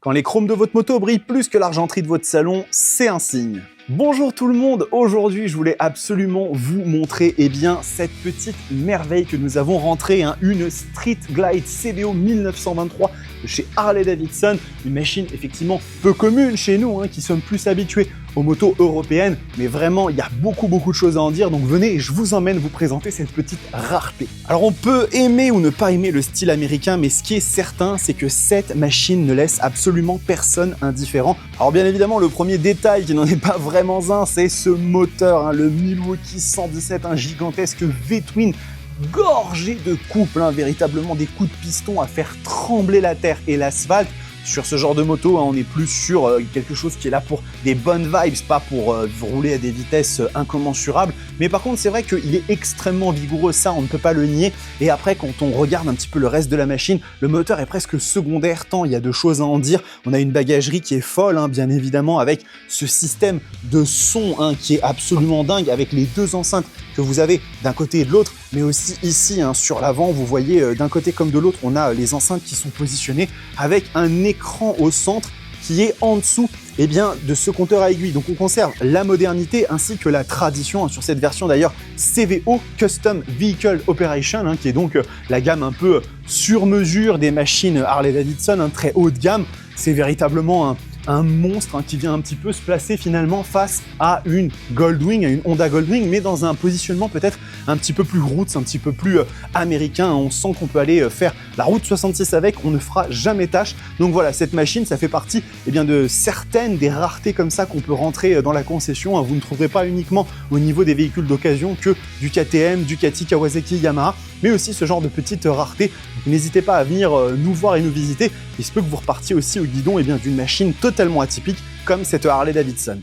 Quand les chromes de votre moto brillent plus que l'argenterie de votre salon, c'est un signe. Bonjour tout le monde, aujourd'hui je voulais absolument vous montrer cette petite merveille que nous avons rentrée, une Street Glide CVO 1923 de chez Harley-Davidson, une machine effectivement peu commune chez nous, qui sommes plus habitués aux motos européennes, mais vraiment il y a beaucoup de choses à en dire, donc venez et je vous emmène vous présenter cette petite rareté. Alors on peut aimer ou ne pas aimer le style américain, mais ce qui est certain, c'est que cette machine ne laisse absolument personne indifférent. Alors bien évidemment, le premier détail qui n'en est pas vraiment un, c'est ce moteur, le Milwaukee 117, un gigantesque V-twin gorgé de couple, véritablement des coups de piston à faire trembler la terre et l'asphalte. Sur ce genre de moto, on est plus sur quelque chose qui est là pour des bonnes vibes, pas pour rouler à des vitesses incommensurables. Mais par contre, c'est vrai qu'il est extrêmement vigoureux, ça on ne peut pas le nier. Et après, quand on regarde un petit peu le reste de la machine, le moteur est presque secondaire tant il y a de choses à en dire. On a une bagagerie qui est folle, bien évidemment, avec ce système de son qui est absolument dingue, avec les deux enceintes que vous avez d'un côté et de l'autre, mais aussi ici, sur l'avant, vous voyez d'un côté comme de l'autre, on a les enceintes qui sont positionnées avec un écran au centre qui est en dessous de ce compteur à aiguille. Donc on conserve la modernité ainsi que la tradition sur cette version d'ailleurs CVO, Custom Vehicle Operation, qui est donc la gamme un peu sur mesure des machines Harley-Davidson, très haut de gamme. C'est véritablement un monstre qui vient un petit peu se placer finalement face à une Goldwing, à une Honda Goldwing, mais dans un positionnement peut-être un petit peu plus roots, un petit peu plus américain. On sent qu'on peut aller faire la route 66 avec, on ne fera jamais tâche. Donc voilà, cette machine, ça fait partie de certaines des raretés comme ça qu'on peut rentrer dans la concession. Vous ne trouverez pas uniquement au niveau des véhicules d'occasion que du KTM, Ducati, Kawasaki, Yamaha, mais aussi ce genre de petites raretés. Donc n'hésitez pas à venir nous voir et nous visiter. Il se peut que vous repartiez aussi au guidon d'une machine totalement atypique comme cette Harley-Davidson.